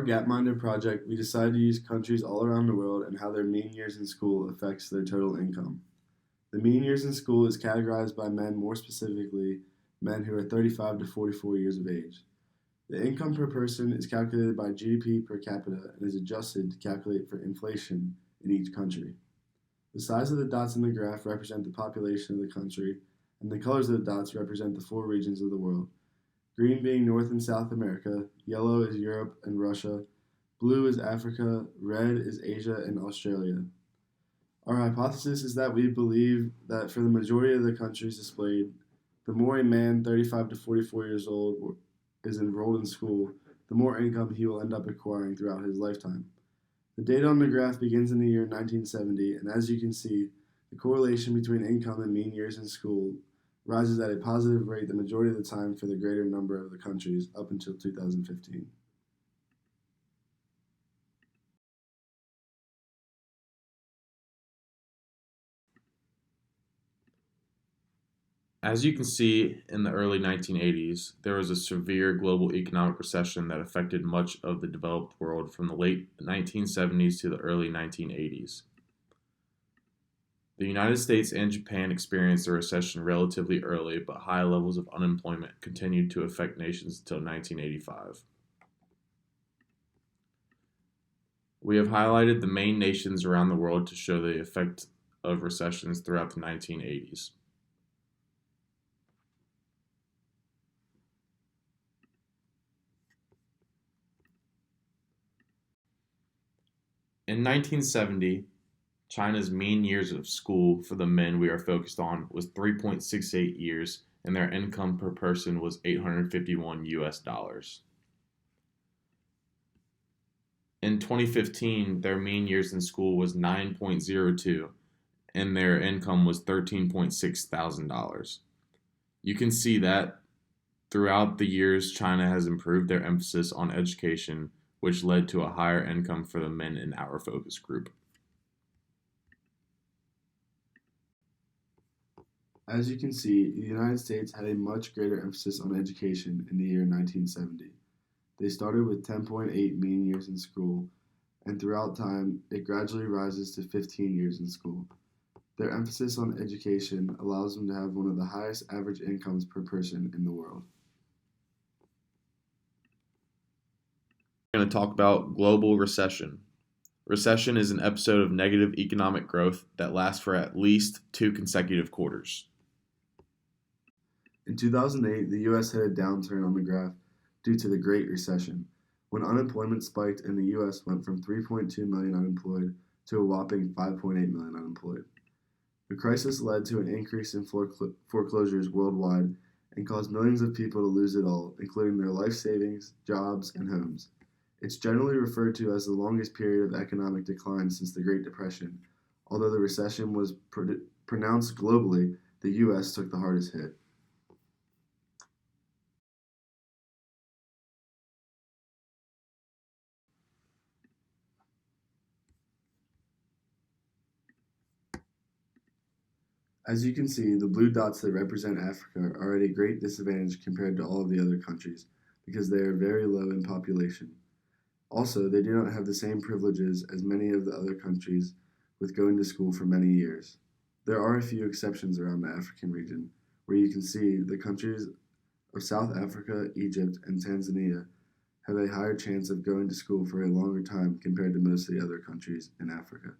our Gapminder project, we decided to use countries all around the world and how their mean years in school affects their total income. The mean years in school is categorized by men, more specifically, men who are 35 to 44 years of age. The income per person is calculated by GDP per capita and is adjusted to calculate for inflation in each country. The size of the dots in the graph represent the population of the country, and the colors of the dots represent the four regions of the world. Green being North and South America, yellow is Europe and Russia, blue is Africa, red is Asia and Australia. Our hypothesis is that we believe that for the majority of the countries displayed, the more a man 35 to 44 years old is enrolled in school, the more income he will end up acquiring throughout his lifetime. The data on the graph begins in the year 1970, and as you can see, the correlation between income and mean years in school rises at a positive rate the majority of the time for the greater number of the countries up until 2015. As you can see, in the early 1980s, there was a severe global economic recession that affected much of the developed world from the late 1970s to the early 1980s. The United States and Japan experienced a recession relatively early, but high levels of unemployment continued to affect nations until 1985. We have highlighted the main nations around the world to show the effect of recessions throughout the 1980s. In 1970, China's mean years of school for the men we are focused on was 3.68 years, and their income per person was $851. In 2015, their mean years in school was 9.02, and their income was $13.6 thousand. You can see that throughout the years, China has improved their emphasis on education, which led to a higher income for the men in our focus group. As you can see, the United States had a much greater emphasis on education in the year 1970. They started with 10.8 mean years in school, and throughout time, it gradually rises to 15 years in school. Their emphasis on education allows them to have one of the highest average incomes per person in the world. We're going to talk about global recession. Recession is an episode of negative economic growth that lasts for at least 2 consecutive quarters. In 2008, the U.S. had a downturn on the graph due to the Great Recession, when unemployment spiked and the U.S. went from 3.2 million unemployed to a whopping 5.8 million unemployed. The crisis led to an increase in foreclosures worldwide and caused millions of people to lose it all, including their life savings, jobs, and homes. It's generally referred to as the longest period of economic decline since the Great Depression. Although the recession was pronounced globally, the U.S. took the hardest hit. As you can see, the blue dots that represent Africa are at a great disadvantage compared to all of the other countries because they are very low in population. Also, they do not have the same privileges as many of the other countries with going to school for many years. There are a few exceptions around the African region, where you can see the countries of South Africa, Egypt, and Tanzania have a higher chance of going to school for a longer time compared to most of the other countries in Africa.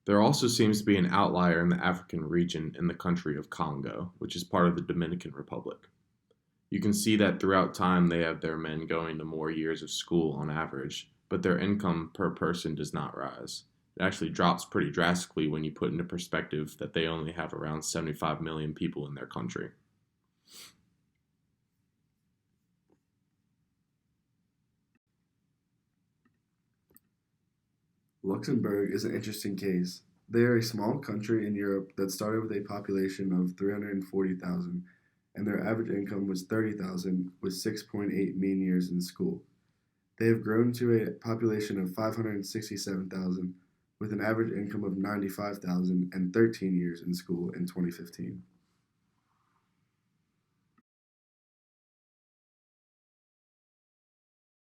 There also seems to be an outlier in the African region in the country of Congo, which is part of the Dominican Republic. You can see that throughout time they have their men going to more years of school on average, but their income per person does not rise. It actually drops pretty drastically when you put into perspective that they only have around 75 million people in their country. Luxembourg is an interesting case. They are a small country in Europe that started with a population of 340,000, and their average income was 30,000 with 6.8 mean years in school. They have grown to a population of 567,000 with an average income of 95,000 and 13 years in school in 2015.